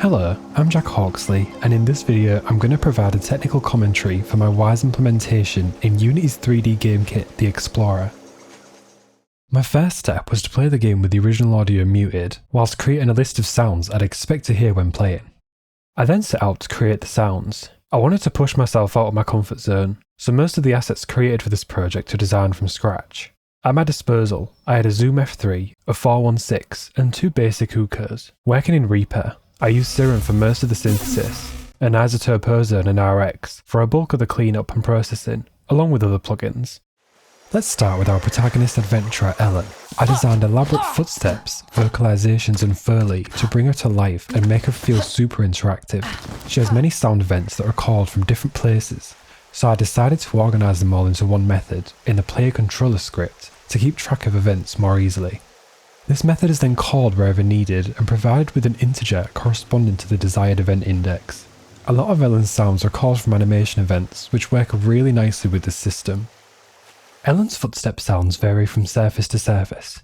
Hello, I'm Jack Hawksley, and in this video I'm going to provide a technical commentary for my Wwise implementation in Unity's 3D game kit, the Explorer. My first step was to play the game with the original audio muted, whilst creating a list of sounds I'd expect to hear when playing. I then set out to create the sounds. I wanted to push myself out of my comfort zone, so most of the assets created for this project are designed from scratch. At my disposal, I had a Zoom F3, a 416, and two basic hookahs. Working in Reaper, I used Serum for most of the synthesis, an Isotope Ozone and RX for a bulk of the cleanup and processing, along with other plugins. Let's start with our protagonist adventurer Ellen. I designed elaborate footsteps, vocalizations and Foley to bring her to life and make her feel super interactive. She has many sound events that are called from different places, so I decided to organise them all into one method in the player controller script to keep track of events more easily. This method is then called wherever needed and provided with an integer corresponding to the desired event index. A lot of Ellen's sounds are called from animation events, which work really nicely with this system. Ellen's footstep sounds vary from surface to surface.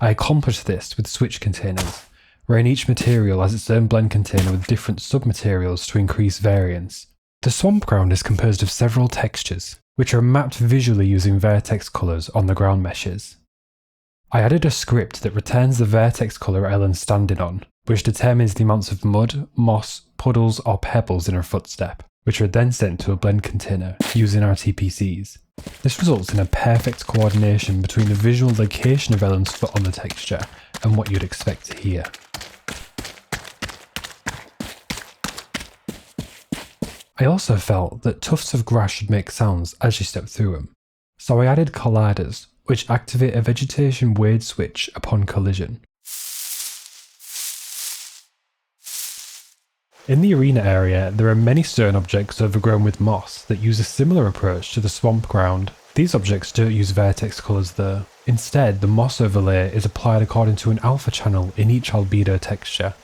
I accomplished this with switch containers, wherein each material has its own blend container with different sub-materials to increase variance. The swamp ground is composed of several textures, which are mapped visually using vertex colours on the ground meshes. I added a script that returns the vertex colour Ellen's standing on, which determines the amounts of mud, moss, puddles or pebbles in her footstep, which are then sent to a blend container using RTPCs. This results in a perfect coordination between the visual location of Ellen's foot on the texture and what you'd expect to hear. I also felt that tufts of grass should make sounds as you step through them, so I added colliders, which activate a vegetation wade switch upon collision. In the arena area, there are many stone objects overgrown with moss that use a similar approach to the swamp ground. These objects don't use vertex colours though. Instead, the moss overlay is applied according to an alpha channel in each albedo texture.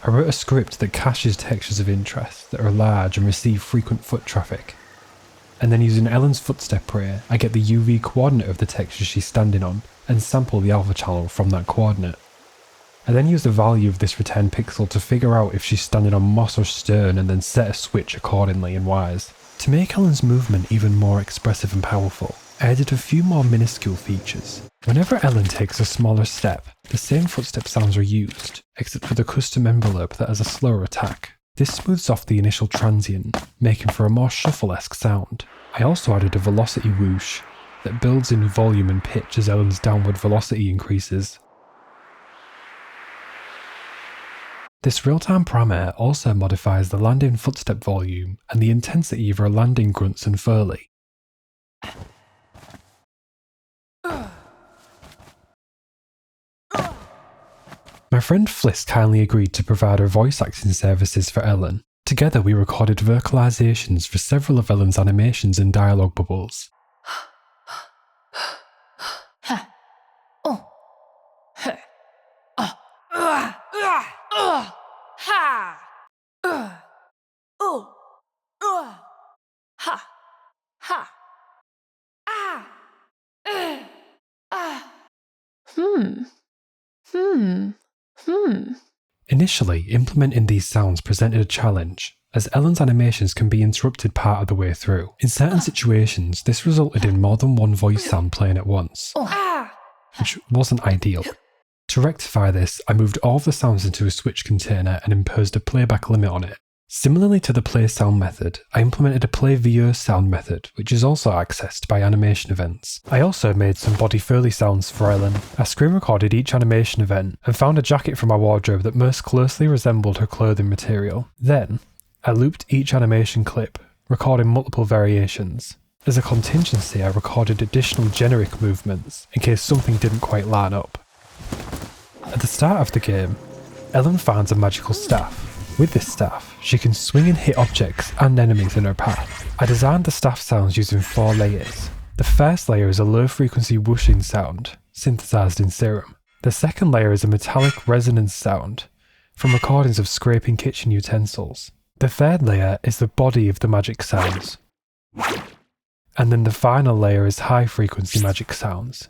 I wrote a script that caches textures of interest that are large and receive frequent foot traffic. And then using Ellen's footstep array, I get the UV coordinate of the texture she's standing on and sample the alpha channel from that coordinate. I then use the value of this return pixel to figure out if she's standing on moss or stone and then set a switch accordingly in Wwise. To make Ellen's movement even more expressive and powerful, I added a few more minuscule features. Whenever Ellen takes a smaller step, the same footstep sounds are used, except for the custom envelope that has a slower attack. This smooths off the initial transient, making for a more shuffle-esque sound. I also added a velocity whoosh that builds in volume and pitch as Ellen's downward velocity increases. This real-time parameter also modifies the landing footstep volume and the intensity of her landing grunts and Foley. My friend Fliss kindly agreed to provide her voice acting services for Ellen. Together we recorded vocalizations for several of Ellen's animations and dialogue bubbles. Initially, implementing these sounds presented a challenge, as Ellen's animations can be interrupted part of the way through. In certain situations, this resulted in more than one voice sound playing at once, which wasn't ideal. To rectify this, I moved all of the sounds into a switch container and imposed a playback limit on it. Similarly to the play sound method, I implemented a play VO sound method, which is also accessed by animation events. I also made some body Foley sounds for Ellen. I screen recorded each animation event and found a jacket from my wardrobe that most closely resembled her clothing material. Then, I looped each animation clip, recording multiple variations. As a contingency, I recorded additional generic movements in case something didn't quite line up. At the start of the game, Ellen finds a magical staff. With this staff, she can swing and hit objects and enemies in her path. I designed the staff sounds using 4 layers. The first layer is a low-frequency whooshing sound, synthesized in Serum. The second layer is a metallic resonance sound, from recordings of scraping kitchen utensils. The third layer is the body of the magic sounds. and then the final layer is high frequency magic sounds.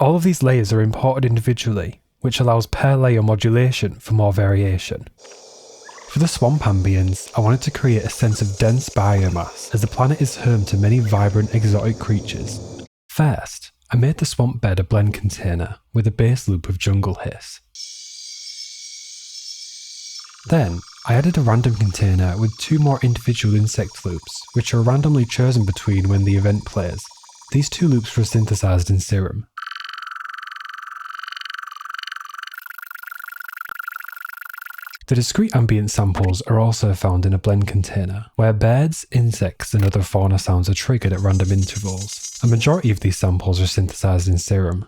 All of these layers are imported individually, which allows per layer modulation for more variation. For the swamp ambience, I wanted to create a sense of dense biomass, as the planet is home to many vibrant exotic creatures. First, I made the swamp bed a blend container with a bass loop of jungle hiss. Then, I added a random container with 2 more individual insect loops, which are randomly chosen between when the event plays. These 2 loops were synthesized in Serum. The discrete ambient samples are also found in a blend container, where birds, insects and other fauna sounds are triggered at random intervals. A majority of these samples are synthesized in Serum.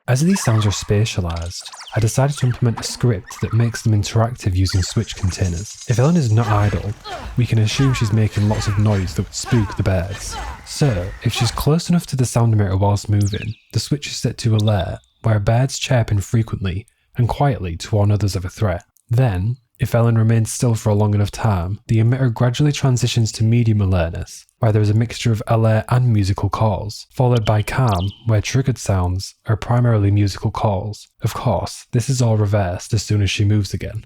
As these sounds are spatialized, I decided to implement a script that makes them interactive using switch containers. If Ellen is not idle, we can assume she's making lots of noise that would spook the birds. So, if she's close enough to the sound emitter whilst moving, the switch is set to alert, where birds chirp infrequently and quietly to warn others of a threat. Then, if Ellen remains still for a long enough time, the emitter gradually transitions to medium alertness, where there is a mixture of alert and musical calls, followed by calm, where triggered sounds are primarily musical calls. Of course, this is all reversed as soon as she moves again.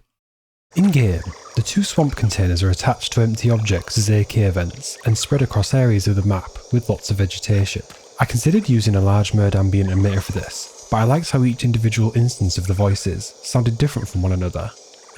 In-game, the 2 swamp containers are attached to empty objects as AK events and spread across areas of the map with lots of vegetation. I considered using a large mode ambient emitter for this, but I liked how each individual instance of the voices sounded different from one another.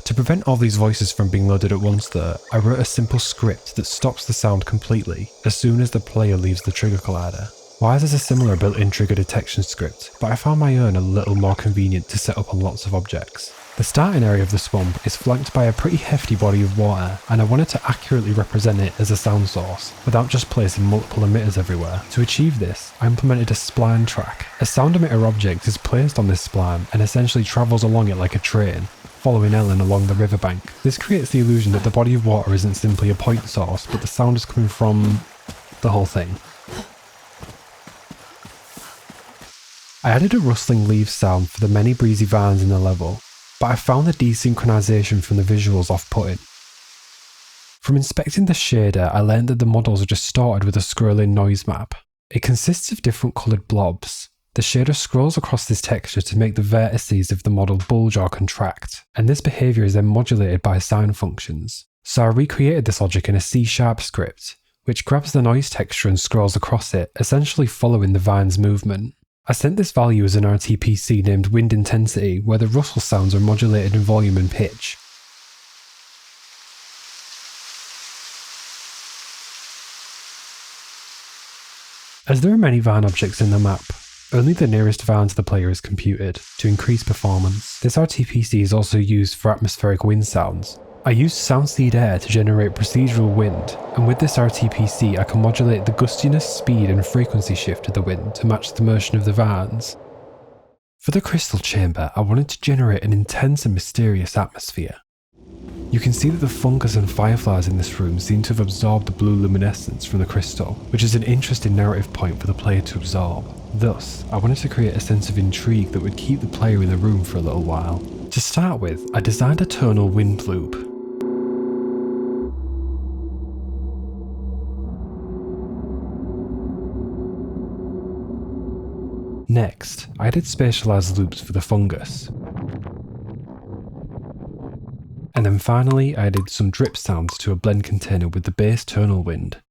To prevent all these voices from being loaded at once though, I wrote a simple script that stops the sound completely as soon as the player leaves the trigger collider. Wwise has a similar built-in trigger detection script, but I found my own a little more convenient to set up on lots of objects. The starting area of the swamp is flanked by a pretty hefty body of water, and I wanted to accurately represent it as a sound source, without just placing multiple emitters everywhere. To achieve this, I implemented a spline track. A sound emitter object is placed on this spline and essentially travels along it like a train, following Ellen along the riverbank. This creates the illusion that the body of water isn't simply a point source, but the sound is coming from the whole thing. I added a rustling leaves sound for the many breezy vines in the level, but I found the desynchronization from the visuals off-putting. From inspecting the shader, I learned that the models are distorted with a scrolling noise map. It consists of different coloured blobs. The shader scrolls across this texture to make the vertices of the model bulge or contract, and this behaviour is then modulated by sine functions. So I recreated this logic in a C# script, which grabs the noise texture and scrolls across it, essentially following the vine's movement. I sent this value as an RTPC named Wind Intensity, where the rustle sounds are modulated in volume and pitch. As there are many vine objects in the map, only the nearest vine to the player is computed to increase performance. This RTPC is also used for atmospheric wind sounds. I used soundseed air to generate procedural wind, and with this RTPC I can modulate the gustiness, speed and frequency shift of the wind to match the motion of the vines. For the crystal chamber, I wanted to generate an intense and mysterious atmosphere. You can see that the fungus and fireflies in this room seem to have absorbed the blue luminescence from the crystal, which is an interesting narrative point for the player to absorb. Thus, I wanted to create a sense of intrigue that would keep the player in the room for a little while. To start with, I designed a tonal wind loop. Next, I added spatialized loops for the fungus. And then finally, I added some drip sounds to a blend container with the base tonal wind.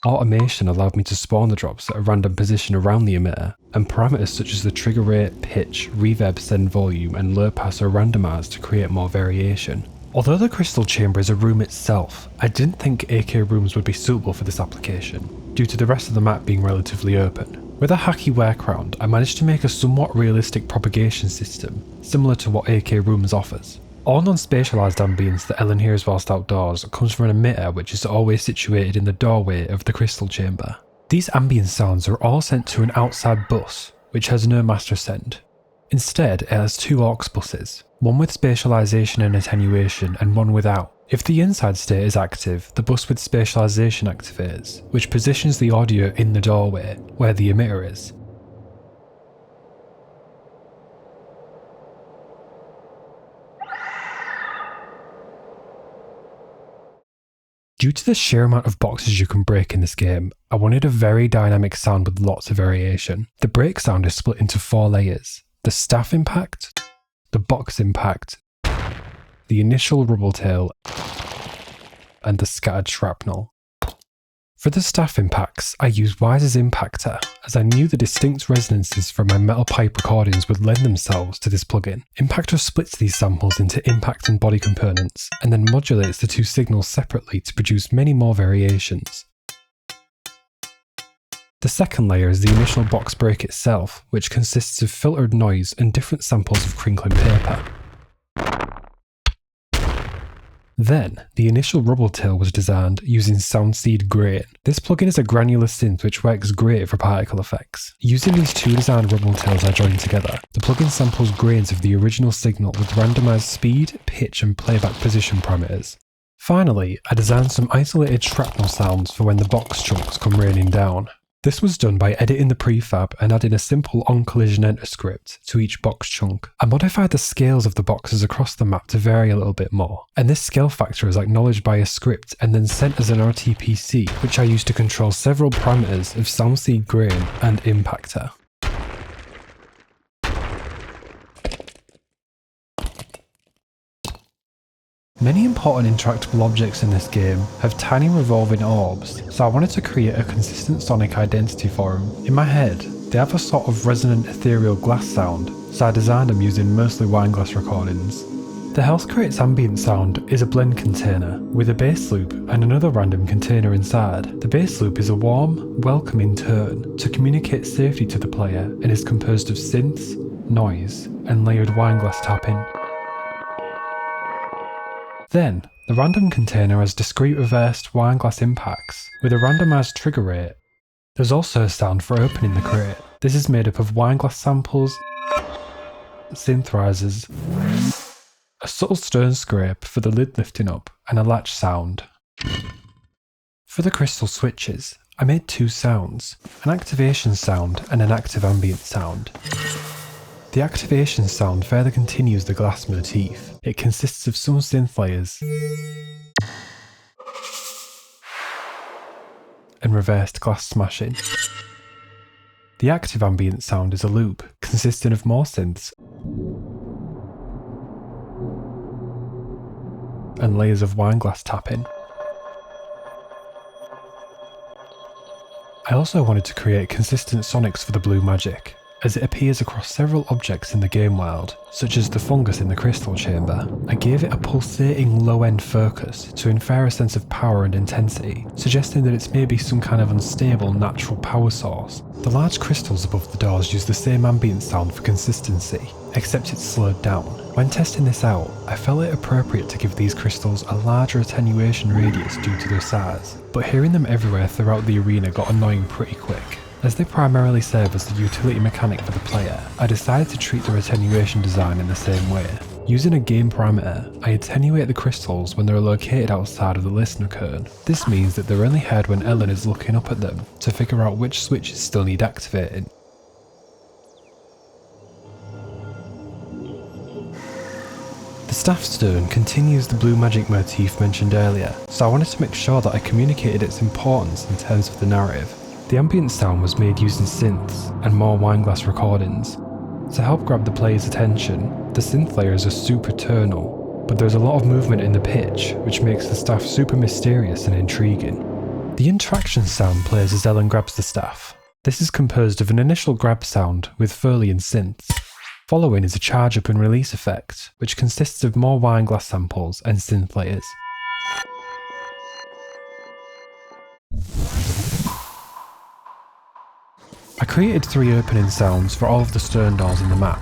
Automation allowed me to spawn the drops at a random position around the emitter, and parameters such as the trigger rate, pitch, reverb send volume, and low pass are randomized to create more variation. Although the crystal chamber is a room itself, I didn't think AK rooms would be suitable for this application, due to the rest of the map being relatively open. With a hacky workaround, I managed to make a somewhat realistic propagation system, similar to what AK Rooms offers. All non-spatialized ambience that Ellen hears whilst outdoors comes from an emitter which is always situated in the doorway of the crystal chamber. These ambience sounds are all sent to an outside bus, which has no master send. Instead, it has 2 aux buses, one with spatialization and attenuation and one without. If the inside state is active, the bus with spatialization activates, which positions the audio in the doorway, where the emitter is. Due to the sheer amount of boxes you can break in this game, I wanted a very dynamic sound with lots of variation. The break sound is split into 4 layers: the staff impact, the box impact, the initial rubble tail, and the scattered shrapnel. For the staff impacts, I used Wise's impactor, as I knew the distinct resonances from my metal pipe recordings would lend themselves to this plugin. Impactor splits these samples into impact and body components, and then modulates the 2 signals separately to produce many more variations. The second layer is the initial box break itself, which consists of filtered noise and different samples of crinkling paper. Then, the initial rubble tail was designed using Soundseed Grain. This plugin is a granular synth which works great for particle effects. Using these 2 designed rubble tails I joined together, the plugin samples grains of the original signal with randomized speed, pitch and playback position parameters. Finally, I designed some isolated shrapnel sounds for when the box chunks come raining down. This was done by editing the prefab and adding a simple on-collision enter script to each box chunk. I modified the scales of the boxes across the map to vary a little bit more, and this scale factor is acknowledged by a script and then sent as an RTPC, which I used to control several parameters of Soundseed Grain and Impactor. Many important interactable objects in this game have tiny revolving orbs, so I wanted to create a consistent sonic identity for them. In my head, they have a sort of resonant ethereal glass sound, so I designed them using mostly wineglass recordings. The Health Crate's ambient sound is a blend container with a bass loop and another random container inside. The bass loop is a warm, welcoming tone to communicate safety to the player and is composed of synths, noise, and layered wineglass tapping. Then, the random container has discrete reversed wineglass impacts with a randomized trigger rate. There's also a sound for opening the crate. This is made up of wineglass samples, synth risers, a subtle stone scrape for the lid lifting up, and a latch sound. For the crystal switches, I made 2 sounds, an activation sound and an active ambient sound. The activation sound further continues the glass motif. It consists of some synth layers and reversed glass smashing. The active ambient sound is a loop consisting of more synths and layers of wineglass tapping. I also wanted to create consistent sonics for the blue magic, as it appears across several objects in the game world, such as the fungus in the crystal chamber. I gave it a pulsating low-end focus to infer a sense of power and intensity, suggesting that it's maybe some kind of unstable natural power source. The large crystals above the doors use the same ambient sound for consistency, except it's slowed down. When testing this out, I felt it appropriate to give these crystals a larger attenuation radius due to their size, but hearing them everywhere throughout the arena got annoying pretty quick. As they primarily serve as the utility mechanic for the player, I decided to treat their attenuation design in the same way. Using a game parameter, I attenuate the crystals when they're located outside of the listener cone. This means that they're only heard when Ellen is looking up at them to figure out which switches still need activating. The staff stone continues the blue magic motif mentioned earlier, so I wanted to make sure that I communicated its importance in terms of the narrative. The ambient sound was made using synths and more wineglass recordings. To help grab the player's attention, the synth layers are super tonal, but there's a lot of movement in the pitch, which makes the staff super mysterious and intriguing. The interaction sound plays as Ellen grabs the staff. This is composed of an initial grab sound with Foley and synths. Following is a charge up and release effect, which consists of more wineglass samples and synth layers. I created 3 opening sounds for all of the stone doors in the map.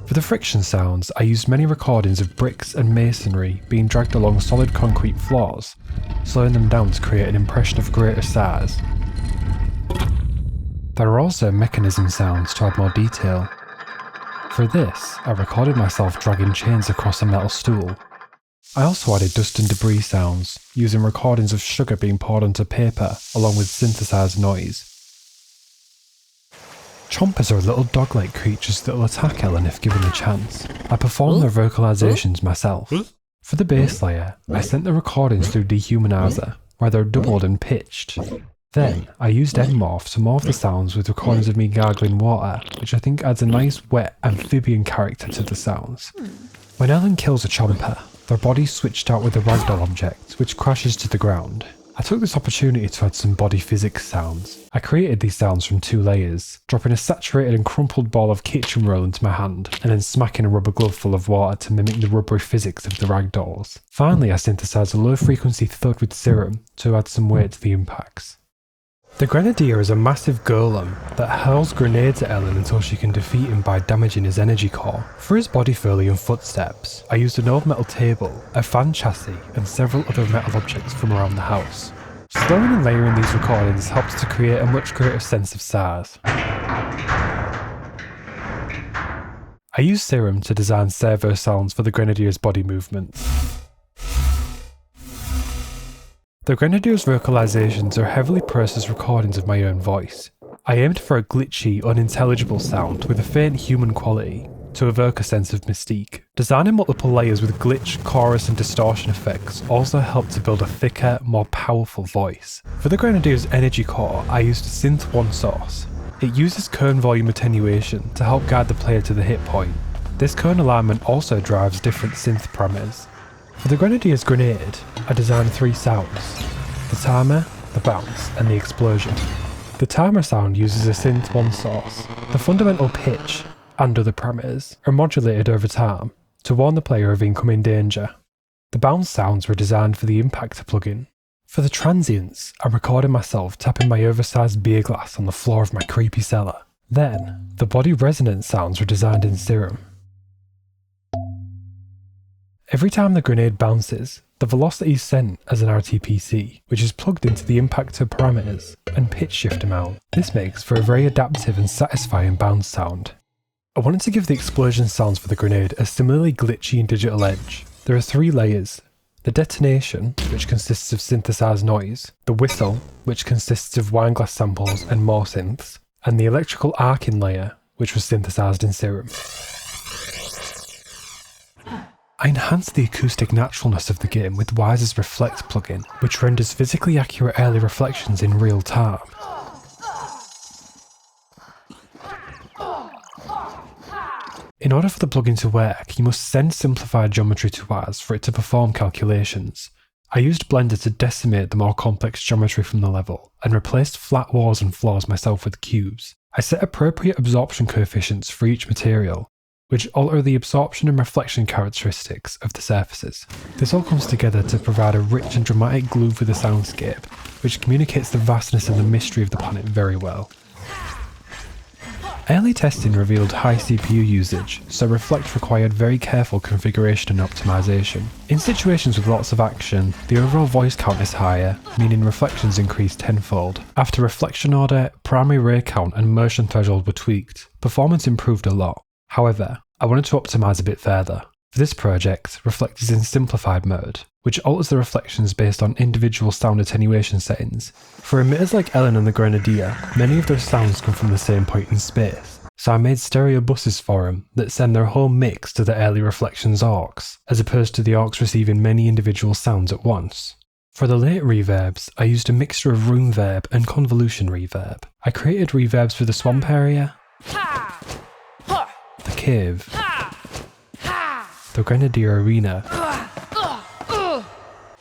For the friction sounds, I used many recordings of bricks and masonry being dragged along solid concrete floors, slowing them down to create an impression of greater size. There are also mechanism sounds to add more detail. For this, I recorded myself dragging chains across a metal stool. I also added dust and debris sounds, using recordings of sugar being poured onto paper along with synthesized noise. Chompers are little dog-like creatures that will attack Ellen if given the chance. I performed their vocalizations myself. For the bass layer, I sent the recordings through Dehumanizer, where they're doubled and pitched. Then, I used Morph to morph the sounds with recordings of me gargling water, which I think adds a nice wet amphibian character to the sounds. When Ellen kills a Chomper, their bodies switched out with a ragdoll object, which crashes to the ground. I took this opportunity to add some body physics sounds. I created these sounds from 2 layers, dropping a saturated and crumpled ball of kitchen roll into my hand, and then smacking a rubber glove full of water to mimic the rubbery physics of the ragdolls. Finally, I synthesized a low frequency thud with serum to add some weight to the impacts. The Grenadier is a massive golem that hurls grenades at Ellen until she can defeat him by damaging his energy core. For his body foley and footsteps, I used an old metal table, a fan chassis, and several other metal objects from around the house. Slowing and layering these recordings helps to create a much greater sense of size. I used serum to design servo sounds for the Grenadier's body movements. The Grenadier's vocalizations are heavily processed recordings of my own voice. I aimed for a glitchy, unintelligible sound with a faint human quality to evoke a sense of mystique. Designing multiple layers with glitch, chorus and distortion effects also helped to build a thicker, more powerful voice. For the Grenadier's energy core, I used a Synth 1 source. It uses cone volume attenuation to help guide the player to the hit point. This cone alignment also drives different synth parameters. For the Grenadier's grenade, I designed 3 sounds: the timer, the bounce, and the explosion. The timer sound uses a Synth 1 source. The fundamental pitch and other parameters are modulated over time to warn the player of incoming danger. The bounce sounds were designed for the Impactor plugin. For the transients, I recorded myself tapping my oversized beer glass on the floor of my creepy cellar. Then, the body resonance sounds were designed in Serum. Every time the grenade bounces, the velocity is sent as an RTPC, which is plugged into the impactor parameters and pitch shift amount. This makes for a very adaptive and satisfying bounce sound. I wanted to give the explosion sounds for the grenade a similarly glitchy and digital edge. There are 3 layers: the detonation, which consists of synthesized noise, the whistle, which consists of wineglass samples and more synths, and the electrical arcing layer, which was synthesized in Serum. I enhanced the acoustic naturalness of the game with Wwise's Reflect plugin, which renders physically accurate early reflections in real time. In order for the plugin to work, you must send simplified geometry to Wwise for it to perform calculations. I used Blender to decimate the more complex geometry from the level, and replaced flat walls and floors myself with cubes. I set appropriate absorption coefficients for each material, which alter the absorption and reflection characteristics of the surfaces. This all comes together to provide a rich and dramatic glue for the soundscape, which communicates the vastness and the mystery of the planet very well. Early testing revealed high CPU usage, so Reflect required very careful configuration and optimization. In situations with lots of action, the overall voice count is higher, meaning reflections increase tenfold. After reflection order, primary ray count and motion threshold were tweaked, performance improved a lot. However, I wanted to optimize a bit further. For this project, Reflect is in simplified mode, which alters the reflections based on individual sound attenuation settings. For emitters like Ellen and the Grenadier, many of those sounds come from the same point in space, so I made stereo buses for them that send their whole mix to the early reflections aux, as opposed to the aux receiving many individual sounds at once. For the late reverbs, I used a mixture of room verb and convolution reverb. I created reverbs for the swamp area, the cave, the Grenadier arena,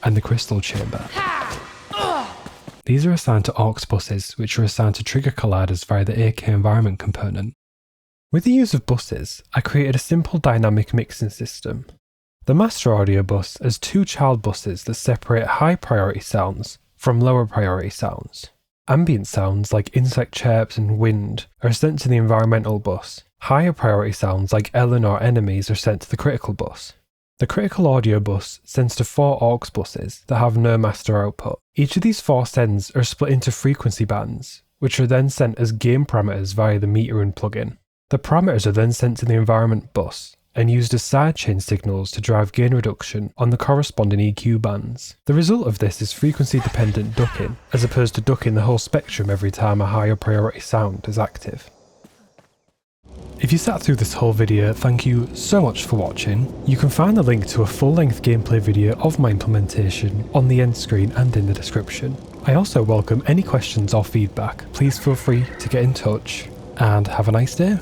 and the crystal chamber. These are assigned to aux buses, which are assigned to trigger colliders via the AK environment component. With the use of buses, I created a simple dynamic mixing system. The master audio bus has 2 child buses that separate high priority sounds from lower priority sounds. Ambient sounds like insect chirps and wind are sent to the environmental bus. Higher priority sounds like Ellen or enemies are sent to the critical bus. The critical audio bus sends to 4 aux buses that have no master output. Each of these 4 sends are split into frequency bands, which are then sent as gain parameters via the metering plugin. The parameters are then sent to the environment bus and used as sidechain signals to drive gain reduction on the corresponding EQ bands. The result of this is frequency-dependent ducking, as opposed to ducking the whole spectrum every time a higher priority sound is active. If you sat through this whole video, thank you so much for watching. You can find the link to a full-length gameplay video of my implementation on the end screen and in the description. I also welcome any questions or feedback. Please feel free to get in touch, and have a nice day.